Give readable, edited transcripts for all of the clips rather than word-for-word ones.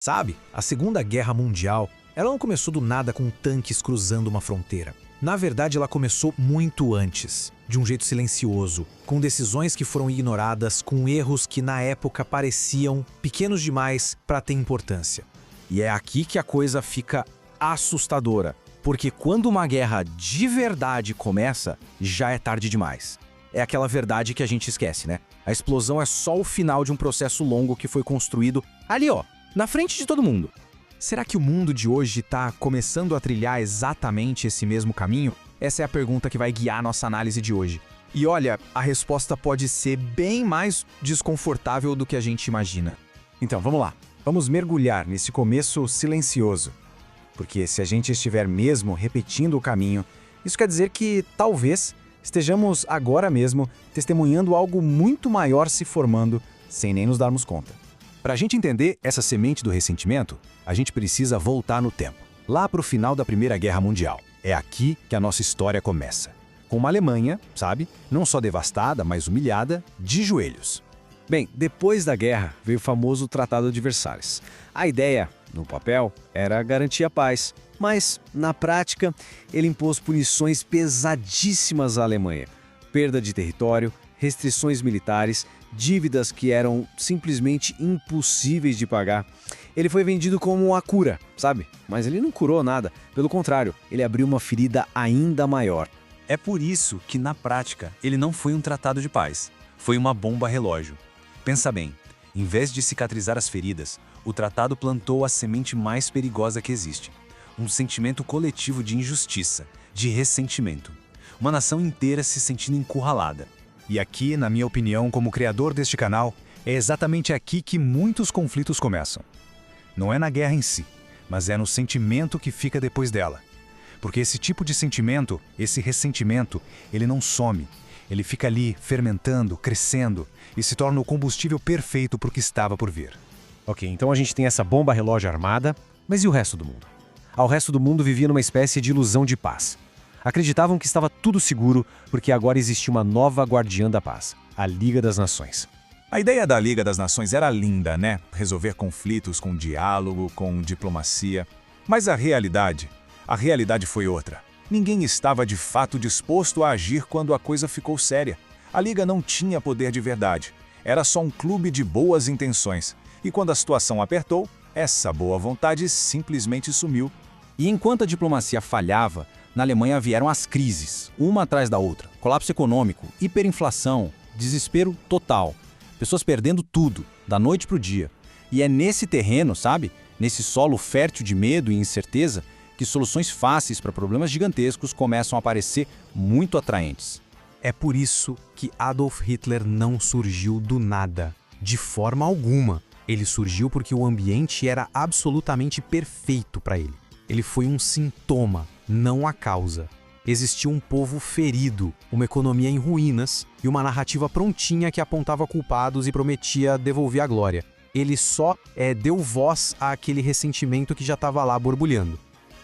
Sabe, a Segunda Guerra Mundial, ela não começou do nada com tanques cruzando uma fronteira. Na verdade, ela começou muito antes, de um jeito silencioso, com decisões que foram ignoradas, com erros que na época pareciam pequenos demais para ter importância. E é aqui que a coisa fica assustadora, porque quando uma guerra de verdade começa, já é tarde demais. É aquela verdade que a gente esquece, né? A explosão é só o final de um processo longo que foi construído ali, ó, na frente de todo mundo. Será que o mundo de hoje está começando a trilhar exatamente esse mesmo caminho? Essa é a pergunta que vai guiar nossa análise de hoje. E olha, a resposta pode ser bem mais desconfortável do que a gente imagina. Então, vamos lá. Vamos mergulhar nesse começo silencioso. Porque se a gente estiver mesmo repetindo o caminho, isso quer dizer que, talvez, estejamos agora mesmo testemunhando algo muito maior se formando, sem nem nos darmos conta. Para a gente entender essa semente do ressentimento, a gente precisa voltar no tempo, lá para o final da Primeira Guerra Mundial. É aqui que a nossa história começa. Com uma Alemanha, sabe, não só devastada, mas humilhada, de joelhos. Bem, depois da guerra veio o famoso Tratado de Versalhes. A ideia, no papel, era garantir a paz, mas, na prática, ele impôs punições pesadíssimas à Alemanha. Perda de território, restrições militares, dívidas que eram simplesmente impossíveis de pagar. Ele foi vendido como a cura, sabe? Mas ele não curou nada. Pelo contrário, ele abriu uma ferida ainda maior. É por isso que, na prática, ele não foi um tratado de paz. Foi uma bomba relógio. Pensa bem, em vez de cicatrizar as feridas, o tratado plantou a semente mais perigosa que existe. Um sentimento coletivo de injustiça, de ressentimento. Uma nação inteira se sentindo encurralada. E aqui, na minha opinião, como criador deste canal, é exatamente aqui que muitos conflitos começam. Não é na guerra em si, mas é no sentimento que fica depois dela. Porque esse tipo de sentimento, esse ressentimento, ele não some. Ele fica ali, fermentando, crescendo, e se torna o combustível perfeito para o que estava por vir. Ok, então a gente tem essa bomba relógio armada, mas e o resto do mundo? O resto do mundo vivia numa espécie de ilusão de paz. Acreditavam que estava tudo seguro porque agora existia uma nova guardiã da paz, a Liga das Nações. A ideia da Liga das Nações era linda, né? Resolver conflitos com diálogo, com diplomacia. Mas a realidade foi outra. Ninguém estava de fato disposto a agir quando a coisa ficou séria. A Liga não tinha poder de verdade. Era só um clube de boas intenções. E quando a situação apertou, essa boa vontade simplesmente sumiu. E enquanto a diplomacia falhava, na Alemanha vieram as crises, uma atrás da outra. Colapso econômico, hiperinflação, desespero total. Pessoas perdendo tudo, da noite para o dia. E é nesse terreno, sabe? Nesse solo fértil de medo e incerteza, que soluções fáceis para problemas gigantescos começam a aparecer muito atraentes. É por isso que Adolf Hitler não surgiu do nada, de forma alguma. Ele surgiu porque o ambiente era absolutamente perfeito para ele. Ele foi um sintoma, não a causa. Existia um povo ferido, uma economia em ruínas e uma narrativa prontinha que apontava culpados e prometia devolver a glória. Ele só deu voz àquele ressentimento que já estava lá borbulhando.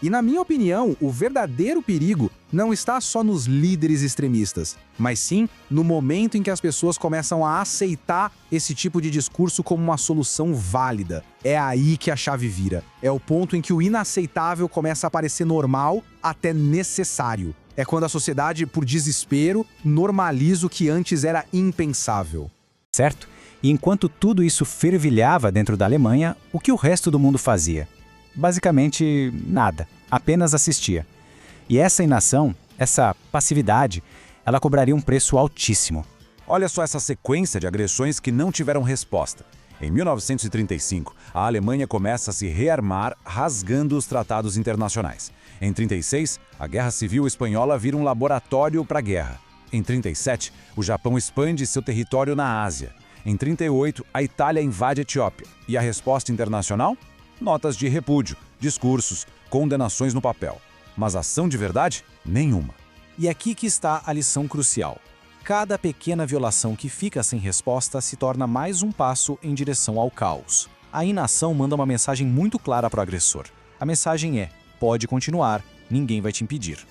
E na minha opinião, o verdadeiro perigo não está só nos líderes extremistas, mas sim no momento em que as pessoas começam a aceitar esse tipo de discurso como uma solução válida. É aí que a chave vira. É o ponto em que o inaceitável começa a parecer normal até necessário. É quando a sociedade, por desespero, normaliza o que antes era impensável. Certo? E enquanto tudo isso fervilhava dentro da Alemanha, o que o resto do mundo fazia? Basicamente, nada. Apenas assistia. E essa inação, essa passividade, ela cobraria um preço altíssimo. Olha só essa sequência de agressões que não tiveram resposta. Em 1935, a Alemanha começa a se rearmar, rasgando os tratados internacionais. Em 36, a Guerra Civil Espanhola vira um laboratório para a guerra. Em 37, o Japão expande seu território na Ásia. Em 38, a Itália invade a Etiópia. E a resposta internacional? Notas de repúdio, discursos, condenações no papel. Mas ação de verdade? Nenhuma. E aqui que está a lição crucial. Cada pequena violação que fica sem resposta se torna mais um passo em direção ao caos. A inação manda uma mensagem muito clara para o agressor. A mensagem é: pode continuar, ninguém vai te impedir.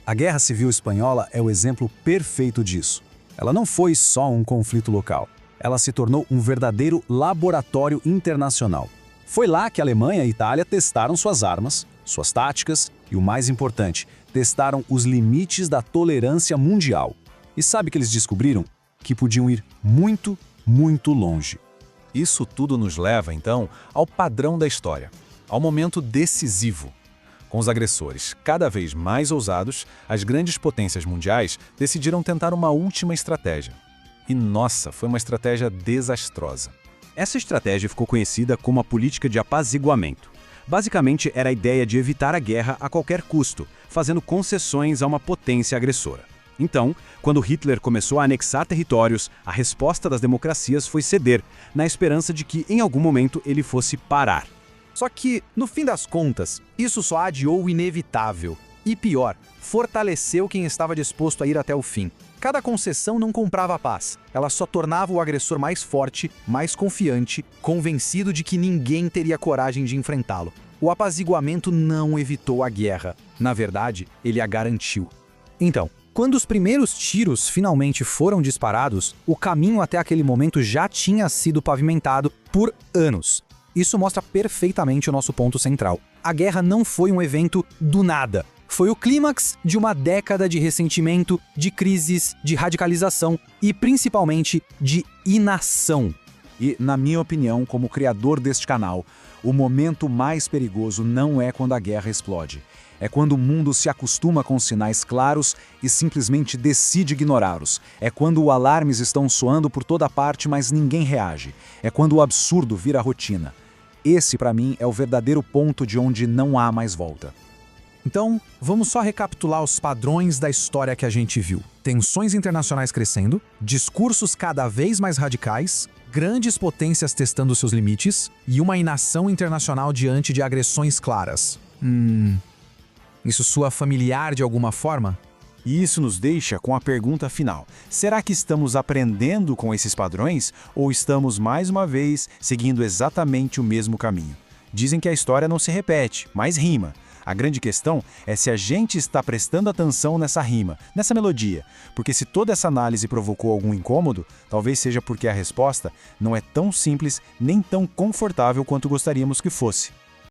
A Guerra Civil Espanhola é o exemplo perfeito disso. Ela não foi só um conflito local. Ela se tornou um verdadeiro laboratório internacional. Foi lá que a Alemanha e a Itália testaram suas armas, suas táticas e, o mais importante, testaram os limites da tolerância mundial. E sabe o que eles descobriram? Que podiam ir muito, muito longe. Isso tudo nos leva, então, ao padrão da história, ao momento decisivo. Com os agressores cada vez mais ousados, as grandes potências mundiais decidiram tentar uma última estratégia. E nossa, foi uma estratégia desastrosa. Essa estratégia ficou conhecida como a política de apaziguamento. Basicamente, era a ideia de evitar a guerra a qualquer custo, fazendo concessões a uma potência agressora. Então, quando Hitler começou a anexar territórios, a resposta das democracias foi ceder, na esperança de que, em algum momento, ele fosse parar. Só que, no fim das contas, isso só adiou o inevitável. E pior, fortaleceu quem estava disposto a ir até o fim. Cada concessão não comprava a paz. Ela só tornava o agressor mais forte, mais confiante, convencido de que ninguém teria coragem de enfrentá-lo. O apaziguamento não evitou a guerra. Na verdade, ele a garantiu. Então, quando os primeiros tiros finalmente foram disparados, o caminho até aquele momento já tinha sido pavimentado por anos. Isso mostra perfeitamente o nosso ponto central. A guerra não foi um evento do nada. Foi o clímax de uma década de ressentimento, de crises, de radicalização e, principalmente, de inação. E, na minha opinião, como criador deste canal, o momento mais perigoso não é quando a guerra explode. É quando o mundo se acostuma com sinais claros e simplesmente decide ignorá-los. É quando os alarmes estão soando por toda parte, mas ninguém reage. É quando o absurdo vira rotina. Esse, para mim, é o verdadeiro ponto de onde não há mais volta. Então, vamos só recapitular os padrões da história que a gente viu. Tensões internacionais crescendo, discursos cada vez mais radicais, grandes potências testando seus limites e uma inação internacional diante de agressões claras. Isso soa familiar de alguma forma? E isso nos deixa com a pergunta final. Será que estamos aprendendo com esses padrões ou estamos, mais uma vez, seguindo exatamente o mesmo caminho? Dizem que a história não se repete, mas rima. A grande questão é se a gente está prestando atenção nessa rima, nessa melodia, porque se toda essa análise provocou algum incômodo, talvez seja porque a resposta não é tão simples nem tão confortável quanto gostaríamos que fosse.